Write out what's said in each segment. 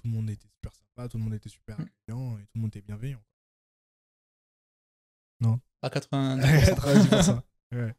tout le monde était super sympa, tout le monde était super accueillant et tout le monde était bienveillant. Non. À 90%. 90%. Ouais.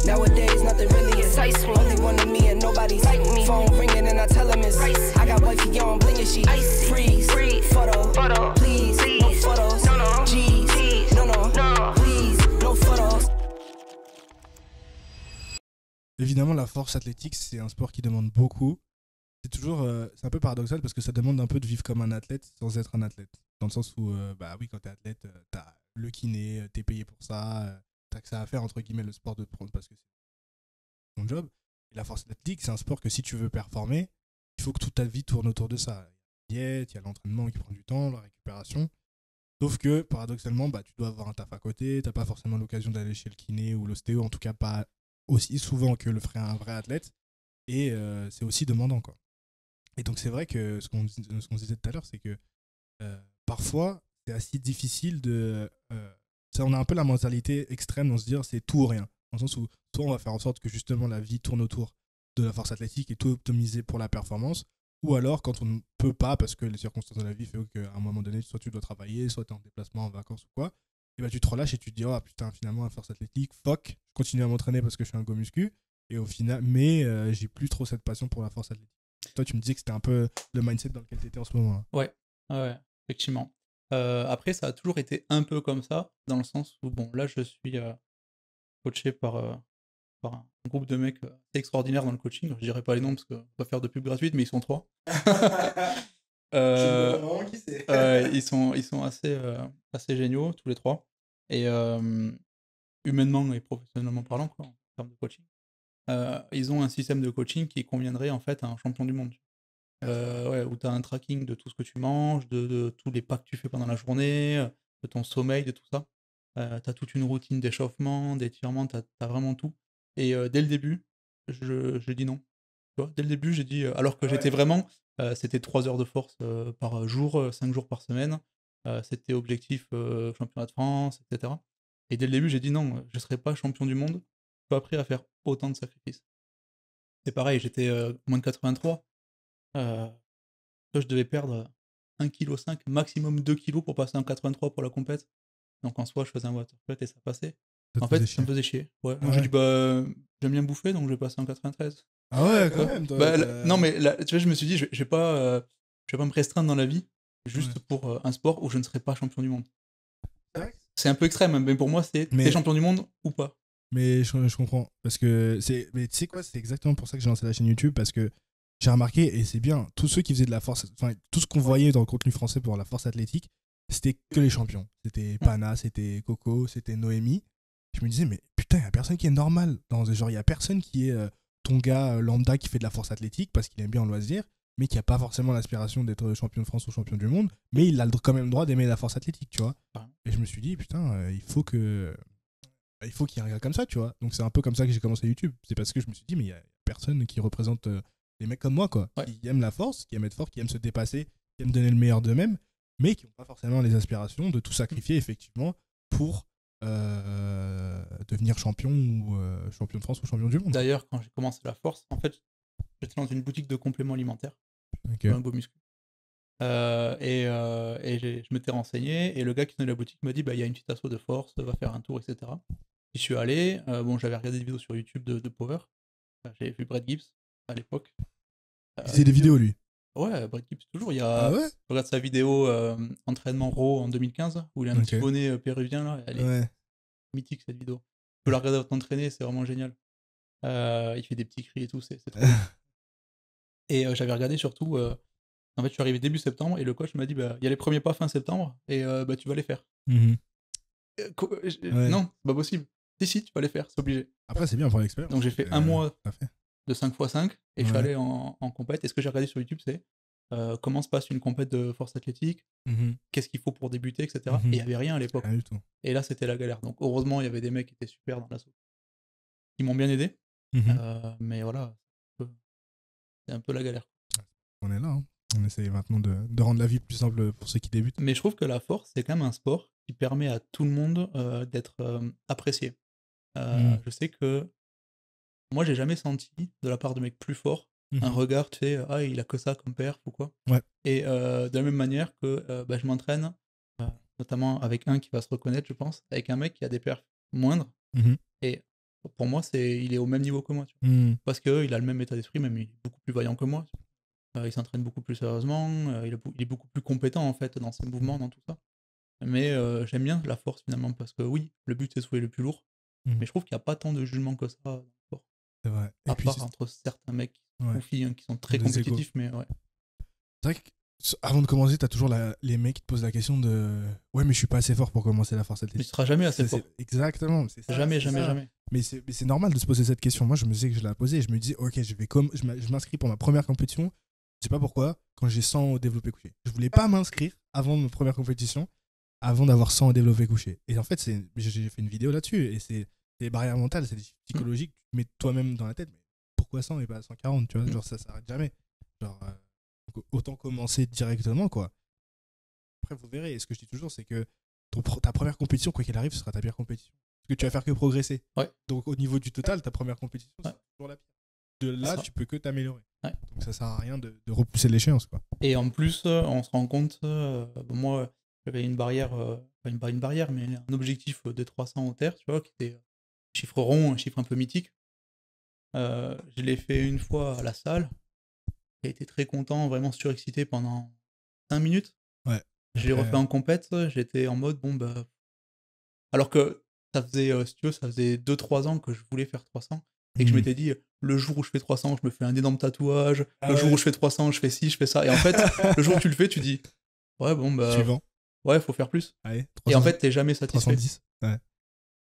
Nowadays, nothing really excites me. Only one of me and nobody's like me. Phone ringing and I tell him it's ice. I got wifey on bling and she ice. Freeze, photo, please, no photos. No, G's, no, please, no photos. Évidemment, la force athlétique, c'est un sport qui demande beaucoup. C'est toujours, c'est un peu paradoxal parce que ça demande un peu de vivre comme un athlète sans être un athlète. Dans le sens où, bah oui, quand t'es athlète, t'as le kiné, t'es payé pour ça, t'as que ça à faire, entre guillemets, le sport de prendre parce que c'est ton job. Et la force athlétique, c'est un sport que si tu veux performer, il faut que toute ta vie tourne autour de ça. Il y a la diète, il y a l'entraînement qui prend du temps, la récupération. Sauf que, paradoxalement, bah, tu dois avoir un taf à côté, t'as pas forcément l'occasion d'aller chez le kiné ou l'ostéo, en tout cas pas aussi souvent que le ferait un vrai athlète. Et c'est aussi demandant, quoi. Et donc, c'est vrai que ce qu'on disait tout à l'heure, c'est que parfois, c'est assez difficile de. Ça, on a un peu la mentalité extrême dans se dire c'est tout ou rien. Dans le sens où, soit on va faire en sorte que justement la vie tourne autour de la force athlétique et tout optimiser pour la performance, ou alors quand on ne peut pas, parce que les circonstances de la vie font qu'à un moment donné, soit tu dois travailler, soit tu es en déplacement, en vacances ou quoi, et bah tu te relâches et tu te dis, oh putain, finalement, la force athlétique, fuck, je continue à m'entraîner parce que je suis un go muscu, et au final, mais j'ai plus trop cette passion pour la force athlétique. Toi, tu me disais que c'était un peu le mindset dans lequel tu étais en ce moment. Ouais, effectivement. Après, ça a toujours été un peu comme ça, dans le sens où, bon, là, je suis coaché par un groupe de mecs assez extraordinaires dans le coaching. Je dirais pas les noms parce qu'on va pas faire de pub gratuite, mais ils sont 3. Qui c'est. Ils sont assez géniaux, tous les 3. Et humainement et professionnellement parlant, quoi, en termes de coaching. Ils ont un système de coaching qui conviendrait en fait à un champion du monde. Ouais, où tu as un tracking de tout ce que tu manges, de tous les pas que tu fais pendant la journée, de ton sommeil, de tout ça. Tu as toute une routine d'échauffement, d'étirement, tu as vraiment tout. Et dès le début, j'ai dit non. Tu vois, dès le début, j'ai dit, alors que j'étais vraiment, c'était 3 heures de force par jour, 5 jours par semaine. C'était objectif championnat de France, etc. Et dès le début, j'ai dit non, je ne serai pas champion du monde, je suis pas prêt à faire autant de sacrifices. C'est pareil, j'étais moins de 83. Je devais perdre 1,5 kg, maximum 2 kilos pour passer en 83 pour la compète. Donc en soi, je faisais un water cut et ça passait. En fait, ça me faisait chier. Ouais. Ah Donc j'ai dit, ouais. bah, j'aime bien bouffer, donc je vais passer en 93. Ah ouais, Tu quand vois même. Toi, bah, non, mais là, tu vois, je me suis dit, je vais pas me restreindre dans la vie juste Ouais. pour un sport où je ne serai pas champion du monde. C'est vrai. C'est un peu extrême, hein, mais pour moi, c'est t'es Mais, champion du monde ou pas. mais je comprends. Parce que c'est. Mais tu sais quoi, c'est exactement pour ça que j'ai lancé la chaîne YouTube. Parce que j'ai remarqué, et c'est bien, tous ceux qui faisaient de la force. Enfin, tout ce qu'on voyait dans le contenu français pour la force athlétique, c'était que les champions. C'était Pana, c'était Coco, c'était Noémie. Je me disais, mais putain, il n'y a personne qui est normal. Genre, il n'y a personne qui est ton gars lambda qui fait de la force athlétique parce qu'il aime bien le loisir, mais qui n'a pas forcément l'aspiration d'être champion de France ou champion du monde, mais il a quand même le droit d'aimer la force athlétique, tu vois. Et je me suis dit, putain, il faut qu'il y ait un gars comme ça, tu vois. Donc c'est un peu comme ça que j'ai commencé YouTube. C'est parce que je me suis dit, mais il n'y a personne qui représente des mecs comme moi, quoi. Ouais. Qui aiment la force, qui aiment être fort, qui aiment se dépasser, qui aiment donner le meilleur d'eux-mêmes, mais qui n'ont pas forcément les aspirations de tout sacrifier, effectivement, pour devenir champion ou champion de France ou champion du monde. D'ailleurs, quand j'ai commencé la force, en fait, j'étais dans une boutique de compléments alimentaires, Ok. un beau muscle. Je m'étais renseigné et le gars qui tenait la boutique m'a dit bah il y a une petite asso de force, va faire un tour, etc. J'y suis allé, bon j'avais regardé des vidéos sur YouTube de Power, j'avais vu Brett Gibbs à l'époque. Il faisait des vidéos, lui. Ouais, Brett Gibbs toujours, il y Ah a, ouais. je regarde sa vidéo entraînement raw en 2015 où il a un petit Ok. bonnet péruvien là, elle est Ouais. mythique cette vidéo. Tu peux la regarder avant de t'entraîner, c'est vraiment génial. Il fait des petits cris et tout, c'est trop bien. Et j'avais regardé surtout. En fait, je suis arrivé début septembre et le coach m'a dit bah, il y a les premiers pas fin septembre et bah, tu vas les faire. Mhm. Ouais. Non, c'est pas possible. Si, tu vas les faire, c'est obligé. Après, c'est bien pour l'expérience. Donc j'ai fait un mois T'as fait. de 5x5 et je suis Ouais. allé en compète. Et ce que j'ai regardé sur YouTube, c'est comment se passe une compète de force athlétique, Mhm. qu'est-ce qu'il faut pour débuter, etc. Mhm. Et il n'y avait rien à l'époque. Rien du tout. Et là, c'était la galère. Donc heureusement, il y avait des mecs qui étaient super dans l'assaut. Ils m'ont bien aidé. Mhm. Mais voilà, c'est un peu la galère. On est là. Hein. On essaye maintenant de rendre la vie plus simple pour ceux qui débutent. Mais je trouve que la force, c'est quand même un sport qui permet à tout le monde d'être apprécié. Je sais que moi, j'ai jamais senti de la part de mecs plus forts un regard, tu sais, ah, il a que ça comme perf ou quoi. Ouais. Et de la même manière que je m'entraîne, notamment avec un qui va se reconnaître, je pense, avec un mec qui a des perfs moindres. Et pour moi, il est au même niveau que moi. Tu vois. Parce qu'il a le même état d'esprit, même il est beaucoup plus vaillant que moi. Il s'entraîne beaucoup plus sérieusement, il est beaucoup plus compétent en fait dans ses mouvements, dans tout ça. Mais j'aime bien la force finalement, parce que oui, le but c'est de soulever le plus lourd, mais je trouve qu'il n'y a pas tant de jugement que ça dans le sport. C'est vrai. À part entre certains mecs ou filles qui sont très compétitifs, mais ouais. C'est vrai qu'avant de commencer, t'as toujours les mecs qui te posent la question de ouais, mais je suis pas assez fort pour commencer la force athlétique. Mais tu seras jamais assez fort. Exactement. C'est ça, jamais. Mais c'est normal de se poser cette question. Moi, je me sais que je l'ai posée et je me dis ok, je m'inscris pour ma première compétition. Je sais pas pourquoi, quand j'ai 100 au développé couché. Je voulais pas m'inscrire avant ma première compétition, avant d'avoir 100 au développé couché. Et en fait, j'ai fait une vidéo là-dessus et c'est des barrières mentales, c'est des psychologiques. Tu mets toi-même dans la tête, mais pourquoi 100 et pas 140, tu vois, genre ça s'arrête jamais. Genre, autant commencer directement, quoi. Après, vous verrez, et ce que je dis toujours, c'est que ta première compétition, quoi qu'il arrive, ce sera ta pire compétition. Parce que tu vas faire que progresser. Ouais. Donc, au niveau du total, ta première compétition, c'est toujours la pire. De là, tu peux que t'améliorer. Ouais. Donc, ça sert à rien de repousser l'échéance, quoi. Et en plus, on se rend compte, moi, j'avais une barrière, pas une barrière, mais un objectif de 300 en terre, tu vois, qui était un chiffre rond, un chiffre un peu mythique. Je l'ai fait une fois à la salle. J'ai été très content, vraiment surexcité pendant 5 minutes. Ouais. Je l'ai refait en compète, j'étais en mode alors que ça faisait, si tu veux, ça faisait 2-3 ans que je voulais faire 300 et que je m'étais dit, le jour où je fais 300, je me fais un énorme tatouage, jour où je fais 300, je fais ci, je fais ça. Et en fait, le jour où tu le fais, tu dis, suivant. Ouais, faut faire plus. Allez, 300, et en fait, t'es jamais satisfait. 310. Ouais.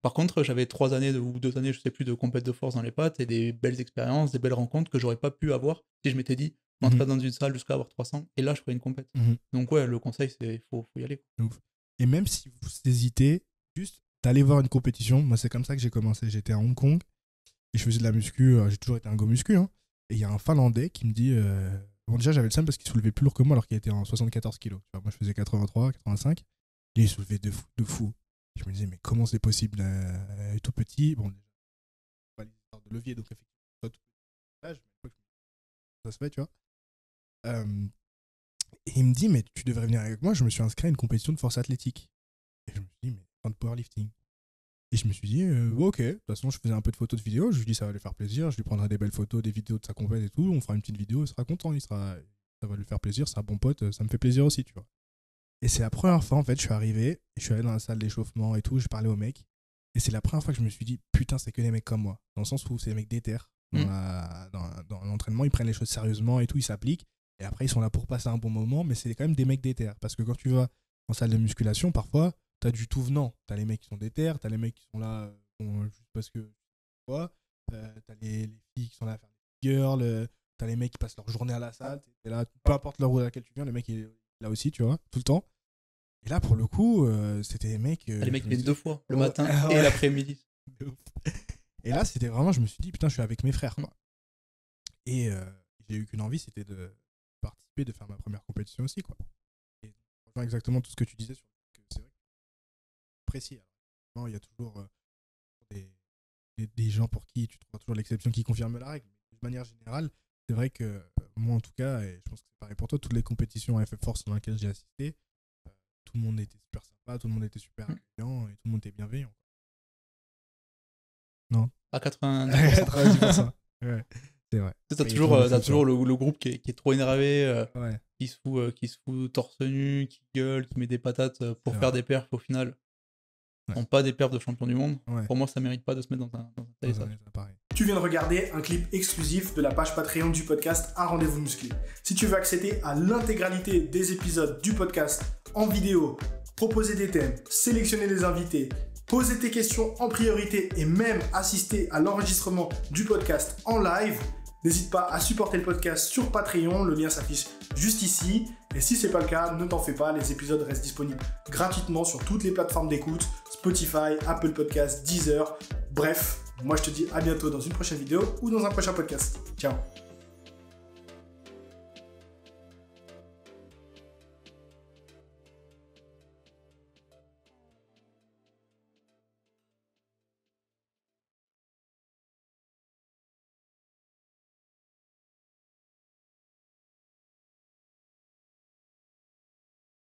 Par contre, j'avais 3 années ou 2 années, je sais plus, de compète de force dans les pattes et des belles expériences, des belles rencontres que j'aurais pas pu avoir si je m'étais dit, m'entrer dans une salle jusqu'à avoir 300 et là, je ferais une compète. Donc ouais, le conseil, c'est faut y aller. Ouf. Et même si vous hésitez, juste d'aller voir une compétition. Moi, c'est comme ça que j'ai commencé. J'étais à Hong Kong et je faisais de la muscu. J'ai toujours été un go muscu. Hein. Et il y a un Finlandais qui me dit... Bon, déjà, j'avais le seum parce qu'il soulevait plus lourd que moi alors qu'il était en 74 kilos. Tu vois, moi, je faisais 83, 85. Et il soulevait de fou. Je me disais, mais comment c'est possible tout petit. Bon, déjà, pas l'histoire de levier, donc effectivement, pas tout petit. Ça se fait, tu vois. Et il me dit, mais tu devrais venir avec moi. Je me suis inscrit à une compétition de force athlétique. Et je me suis dit, mais fin de powerlifting. Et je me suis dit, ok, de toute façon, je faisais un peu de photos, de vidéos. Je lui dis, ça va lui faire plaisir. Je lui prendrai des belles photos, des vidéos de sa compète et tout. On fera une petite vidéo, il sera content. Ça va lui faire plaisir. C'est un bon pote. Ça me fait plaisir aussi, tu vois. Et c'est la première fois, en fait, je suis arrivé. Je suis allé dans la salle d'échauffement et tout. Je parlais aux mecs. Et c'est la première fois que je me suis dit, putain, c'est que des mecs comme moi. Dans le sens où c'est des mecs déter. Dans l'entraînement, ils prennent les choses sérieusement et tout. Ils s'appliquent. Et après, ils sont là pour passer un bon moment. Mais c'est quand même des mecs déter. Parce que quand tu vas en salle de musculation, parfois, t'as du tout venant. T'as les mecs qui sont déter. T'as les mecs qui sont là juste parce que. T'as les filles qui sont là à faire des girls. T'as les mecs qui passent leur journée à la salle. T'es là, peu importe l'heure à laquelle tu viens, le mec est là aussi, tu vois, tout le temps. Et là, pour le coup, c'était des mecs. Les mecs viennent 2 fois, le matin et l'après-midi. Et là, c'était vraiment, je me suis dit, putain, je suis avec mes frères, quoi. Et j'ai eu qu'une envie, c'était de participer, de faire ma première compétition aussi, quoi. Et exactement tout ce que tu disais sur que c'est vrai que c'est précis. Il y a toujours des gens pour qui tu trouves toujours l'exception qui confirme la règle. Mais de manière générale, c'est vrai que moi, en tout cas, et je pense que c'est pareil pour toi, toutes les compétitions FF Force dans lesquelles j'ai assisté, tout le monde était super sympa, tout le monde était super accueillant et tout le monde était bienveillant. Non ? À 90%. 90%. Ouais, c'est vrai. T'as toujours le groupe qui est trop énervé, qui se fout torse nu, qui gueule, qui met des patates pour faire des perfs au final. Ce sont pas des perfs de champion du monde. Ouais. Pour moi, ça mérite pas de se mettre dans un tel état. Tu viens de regarder un clip exclusif de la page Patreon du podcast Un Rendez-vous Musclé. Si tu veux accéder à l'intégralité des épisodes du podcast en vidéo, proposer des thèmes, sélectionner les invités, poser tes questions en priorité et même assister à l'enregistrement du podcast en live, n'hésite pas à supporter le podcast sur Patreon, le lien s'affiche juste ici. Et si c'est pas le cas, ne t'en fais pas, les épisodes restent disponibles gratuitement sur toutes les plateformes d'écoute, Spotify, Apple Podcasts, Deezer, bref. Moi je te dis à bientôt dans une prochaine vidéo ou dans un prochain podcast. Ciao.